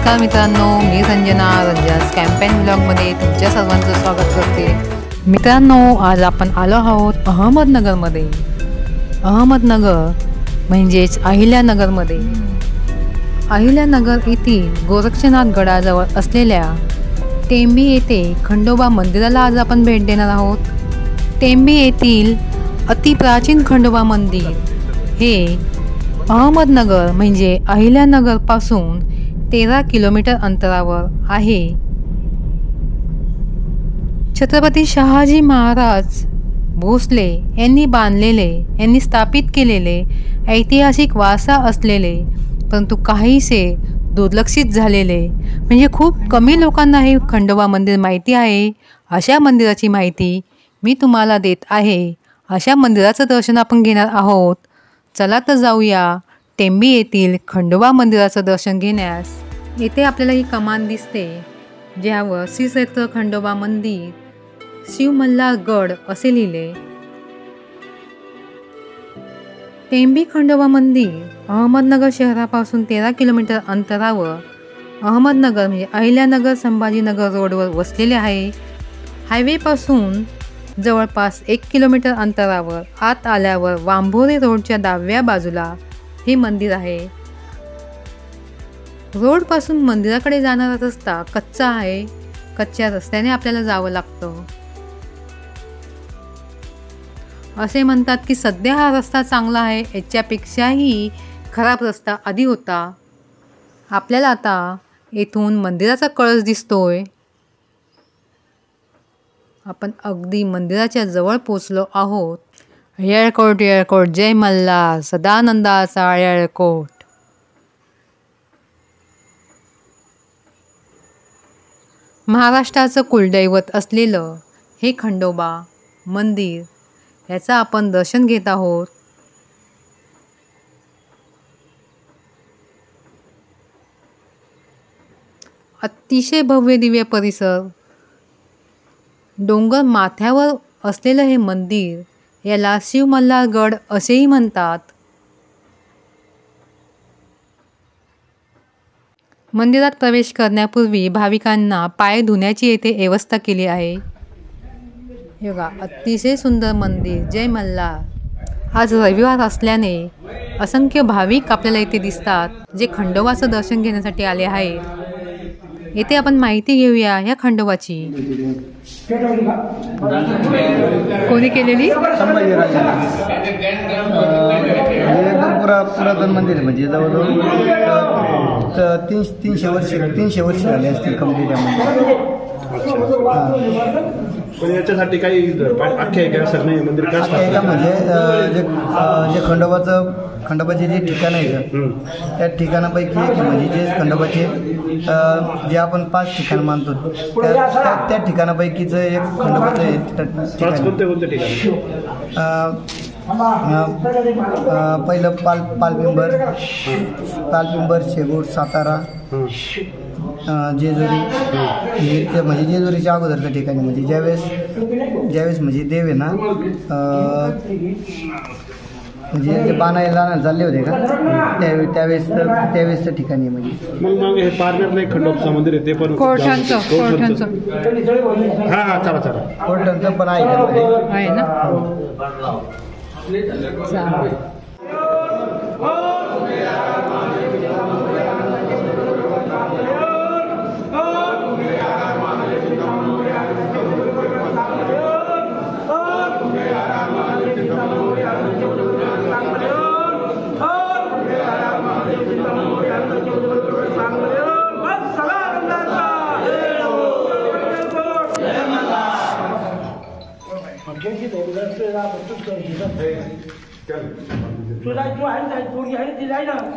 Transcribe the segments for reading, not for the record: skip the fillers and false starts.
नमस्कार मित्रांनो, मी रंजना's कॅम्पेन व्लॉगमध्ये तुमच्या सर्वांचं स्वागत करते। मित्रांनो, आज आपण आलो आहोत अहमदनगरमध्ये। अहमदनगर म्हणजेच अहिल्यानगरमध्ये। अहिल्यानगर येथील गोरक्षनाथ गडाजवळ असलेल्या टेंबी येथे खंडोबा मंदिराला आज आपण भेट देणार आहोत। टेंबी येथील अतिप्राचीन खंडोबा मंदिर हे अहमदनगर म्हणजे अहिल्यानगरपासून 13 किलोमीटर अंतरावर आहे। छत्रपती शहाजी महाराज भोसले यांनी स्थापित केलेले ऐतिहासिक वारसा असलेले परंतु काहीसे दुर्लक्षित झालेले म्हणजे खूप कमी लोकांना हे खंडोबा मंदिर माहिती आहे। अशा मंदिराची माहिती मी तुम्हाला देत आहे। अशा मंदिराचं दर्शन आपण घेणार आहोत। चला तर जाऊया टेंबी येथील खंडोबा मंदिराचं दर्शन घेण्यास। येथे आपल्याला ही कमान दिसते ज्यावर श्री क्षेत्र खंडोबा मंदिर शिवमल्हार गड असे लिहिले। टेंबी खंडोबा मंदिर अहमदनगर शहरापासून 13 किलोमीटर अंतरावर अहमदनगर म्हणजे अहिल्यानगर संभाजीनगर रोडवर वसलेले आहे। हायवेपासून जवळपास 1 किलोमीटर अंतरावर आत आल्यावर वांभोरे रोडच्या डाव्या बाजूला हे मंदिर आहे। रोडपासून मंदिराकडे जाणारा रस्ता कच्चा आहे। कच्च्या रस्त्याने आपल्याला जावं लागतं। असे म्हणतात की सध्या हा रस्ता चांगला आहे, याच्यापेक्षाही खराब रस्ता आधी होता। आपल्याला आता येथून मंदिराचा कळस दिसतोय। आपण अगदी मंदिराच्या जवळ पोचलो आहोत। येळकोट येळकोट जय मल्हार सदानंदाचा येळकोट। महाराष्ट्राचं कुलदैवत असलेलं हे खंडोबा मंदिर याचं आपण दर्शन घेत आहोत। अतिशय भव्य दिव्य परिसर, डोंगर माथ्यावर असलेलं हे मंदिर याला शिवमल्हार गड असेही म्हणतात। मंदिरात प्रवेश करण्यापूर्वी भाविकांना पाय धुण्याची येथे व्यवस्था केली आहे। हे बघा, अतिशय सुंदर मंदिर जय मल्हार। आज रविवार असल्याने असंख्य भाविक आपल्याला इथे दिसतात जे खंडोबाचं दर्शन घेण्यासाठी आले आहेत। येथे आपण माहिती घेऊया ह्या खंडोबाची। कोणी केलेली? एकदम पुरातन मंदिर आहे, म्हणजे जवळजवळ 300 वर्ष झाले असतील कंप्लीट यामध्ये। पण याच्यासाठी काही आख्यायिका असं नाही मंदिर का म्हणजे जे खंडोबाचे जे ठिकाण आहे त्या ठिकाणापैकी एक म्हणजे जे खंडोबाचे जे आपण 5 ठिकाण मानतो त्या ठिकाणापैकीच एक खंडोबाचं ठिकाण। कोणते ठिकाण? पहिलं पालपिंबर शेगूर सातारा जेजुरी हे म्हणजे जेजुरीच्या अगोदरच्या ठिकाणी म्हणजे ज्यावेळेस म्हणजे देव आहे ना म्हणजे जे बाणायला चालले होते का त्यावेळेसच्या ठिकाणी म्हणजे मग हे पारनेरला एक खंडोबाचं मंदिर आहे ते पण कोर्टांचं हा चला कोर्टांचं पण आहे ना।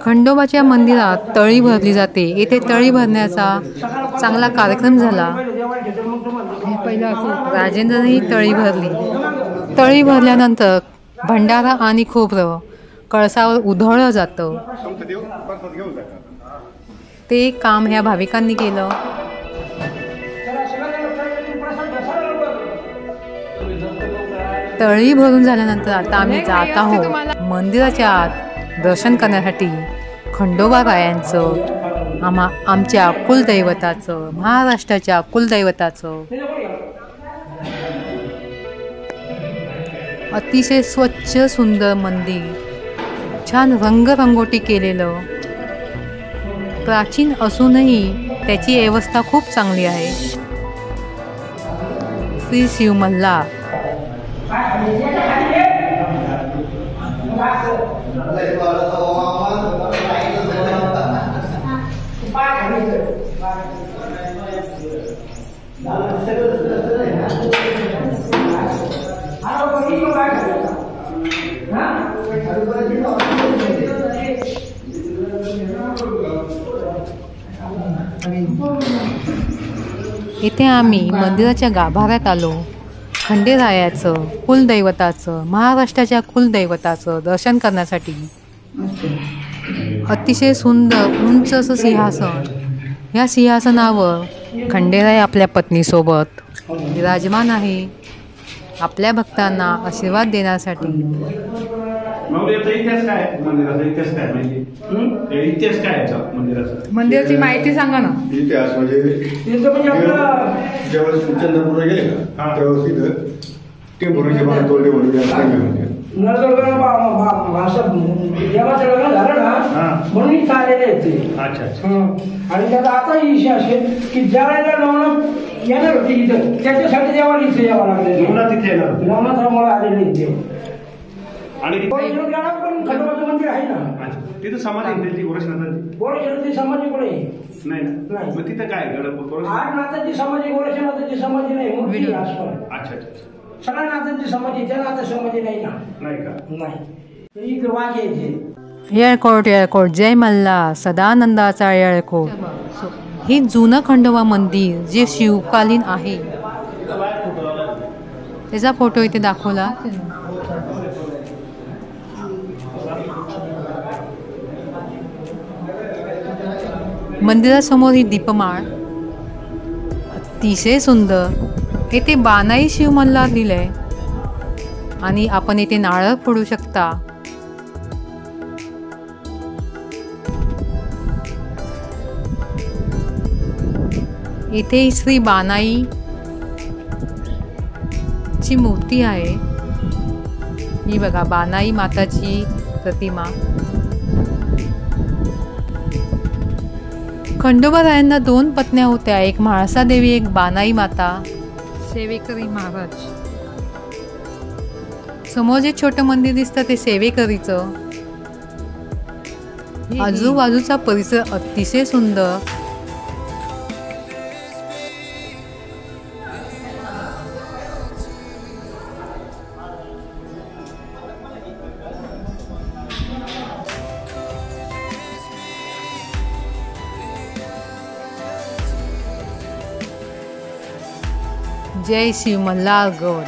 खंडोबाच्या मंदिरात तळी भरली जाते। येथे तळी भरण्याचा चांगला कार्यक्रम झाला। पहिलं असं राजेंद्रनेही तळी भरली। तळी भरल्यानंतर भंडारा आणि खोबरं कळसावर उधळलं जातं। ते काम ह्या भाविकांनी केलं। तळी भरून झाल्यानंतर आता आम्ही जात आहोत मंदिराच्या आत दर्शन करण्यासाठी खंडोबा रायांचं। आमच्या कुलदैवताचं, महाराष्ट्राच्या कुलदैवताचं अतिशय स्वच्छ सुंदर मंदिर, छान रंगरंगोटी केलेलं, प्राचीन असूनही त्याची व्यवस्था खूप चांगली आहे. श्री शिव मल्हार. इथे आम्ही मंदिराच्या गाभाऱ्यात आलो. खंडेरायाचं, कुलदैवताचं, महाराष्ट्राच्या कुलदैवताचं दर्शन करण्यासाठी. अतिशय सुंदर उंच असं सिंहासन. या सिंहासनावर खंडेराय आपल्या पत्नीसोबत विराजमान आहे, आपल्या भक्तांना आशीर्वाद देण्यासाठी. मंदिराची माहिती सांगा ना. इतिहास म्हणजे ज्यावेळेस चंद्रपूरला गेले का त्यावेळेस तिथं टेंभुर्णीचे बाण तोडले म्हणून देवाचं लग्न झालं ना म्हणून इथं आलेले आहेत ते. आणि त्याचा आता इशे असेल की ज्या वेळेला नवनाथ येणार होते इथं त्याच्यासाठी देवाला इथे यावं लागलं. नवनाथामुळे आलेले इथे. आणि पण खंडोबाचं मंदिर आहे ना तिथं समाधी गोरक्षनाथाची समाधी कुठे नाही ना. मग तिथं काय आठ नाथांची समाधी गोरक्षनाथाची समाधी नाही, मूर्ती आसपास. अच्छा. सगळ्या नाथांची समाधी, त्या नाथा समाधी नाही ना. नाही का? नाही. इकडे वाघ यायचे. येळकोट येळकोट जय मल्हार, सदानंदाचा येळकोट. हे जुनं खंडोबा मंदिर जे शिवकालीन आहे, त्याचा फोटो इथे दाखवला. मंदिरासमोर ही दीपमाळ अतिशय सुंदर. येथे बानाई शिव मल्हार लिहिलंय आणि आपण येथे नारळ फोडू शकता. येथे श्री बानाई ची मूर्ती आहे. ही बघा, बानाई माताची प्रतिमा. खंडोबारायांना 2 पत्न्या होत्या, एक म्हाळसा देवी, एक बानाई माता. सेवेकरी महाराज. समोर जे छोटं मंदिर दिसतं ते सेवेकरीचं. आजूबाजूचा परिसर अतिशय सुंदर. जय शिव मल्हार गड.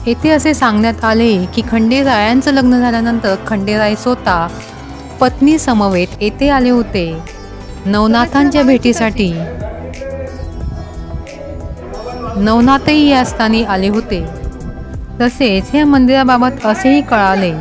येथे असे सांगण्यात आले की खंडेरायांचं लग्न झाल्यानंतर खंडेराय स्वतः पत्नी समवेत येथे आले होते नवनाथांच्या भेटीसाठी. नवनाथही या स्थानी आले होते. तसेच या मंदिराबाबत असेही कळाले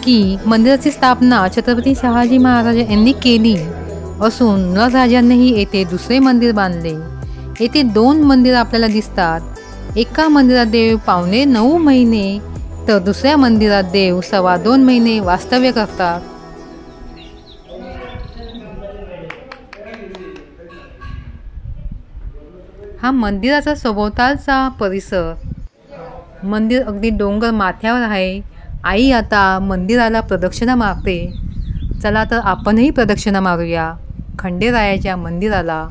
की मंदिराची स्थापना छत्रपती शहाजी महाराज यांनी केली असून नळराजांनीही येथे दुसरे मंदिर बांधले. येथे 2 मंदिर आपल्याला दिसतात. एका मंदिरात देव 9.5 महिने तर दुसऱ्या मंदिरात देव 2.25 महिने वास्तव्य करतात. हा मंदिराचा सभोवतालचा परिसर. मंदिर अगदी डोंगर माथ्यावर आहे. आई आता मंदिराला प्रदक्षिणा मारते. चला तर आपणही प्रदक्षिणा मारूया खंडेरायाच्या मंदिराला.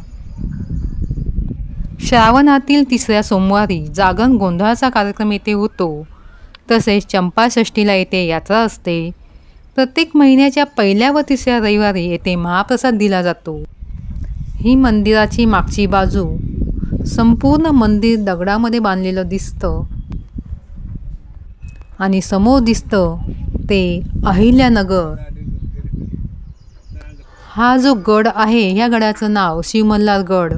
श्रावणातील 3ऱ्या सोमवारी जागरण गोंधळाचा कार्यक्रम येथे होतो. तसेच चंपाषष्ठीला येथे यात्रा असते. प्रत्येक महिन्याच्या 1ल्या व 3ऱ्या रविवारी येथे महाप्रसाद दिला जातो. ही मंदिराची मागची बाजू. संपूर्ण मंदिर दगडामध्ये बांधलेलं दिसतं आणि समोर दिसतं ते अहिल्यानगर. हा जो गड आहे ह्या गडाचं नाव शिवमल्हार गड.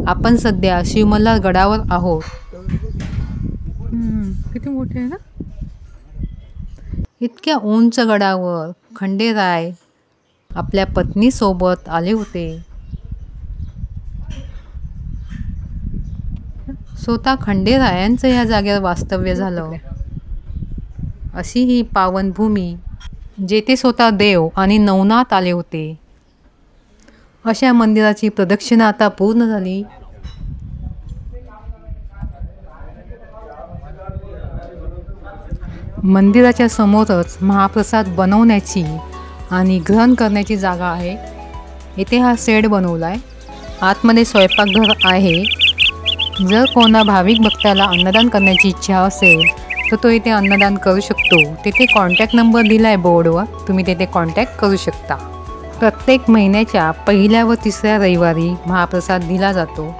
आपण सध्या शिवमल्हार गडावर आहोत. किती मोठे आहे ना. इतक्या उंच गडावर खंडेराय आपल्या पत्नीसोबत आले होते. स्वतः खंडेरायांचं या जागेवर वास्तव्य झालं. अशी ही पावनभूमी जेथे स्वतः देव आणि नवनाथ आले होते. अशा मंदिराची प्रदक्षिणा आता पूर्ण झाली. मंदिराच्या समोरच महाप्रसाद बनवण्याची आणि ग्रहण करण्याची जागा आहे. इथे हा शेड बनवला आहे. आतमध्ये स्वयंपाकघर आहे. जर कोणा भाविक भक्ताला अन्नदान करण्याची इच्छा असेल तर तो इथे अन्नदान करू शकतो. तिथे कॉन्टॅक्ट नंबर दिला आहे बोर्डवर, तुम्ही तिथे कॉन्टॅक्ट करू शकता. प्रत्येक महिन्याच्या पहिल्या व तिसऱ्या रविवारी महाप्रसाद दिला जातो.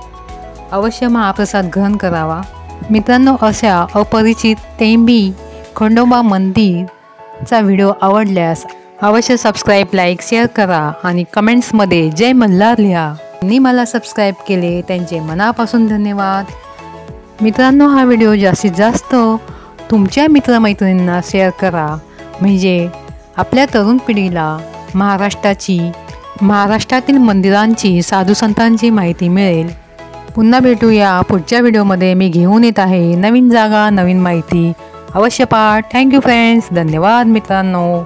अवश्य महाप्रसाद ग्रहण करावा. मित्रांनो, अशा अपरिचित टेंबी खंडोबा मंदिरचा व्हिडिओ आवडल्यास अवश्य सबस्क्राईब, लाईक, शेअर करा आणि कमेंट्समध्ये जय मल्हार लिहा. ज्यांनी मला सबस्क्राईब केले त्यांचे मनापासून धन्यवाद. मित्रांनो, हा व्हिडिओ जास्तीत जास्त तुमच्या मित्रमैत्रिणींना शेअर करा, म्हणजे आपल्या तरुण पिढीला महाराष्ट्रातील मंदिरांची, साधू संतांची माहिती मिळेल. पुन्हा भेटूया पुढच्या व्हिडिओमध्ये. मी घेऊन येत आहे नवीन जागा, नवीन माहिती. अवश्य पाहा. Thank you friends. धन्यवाद मित्रांनो.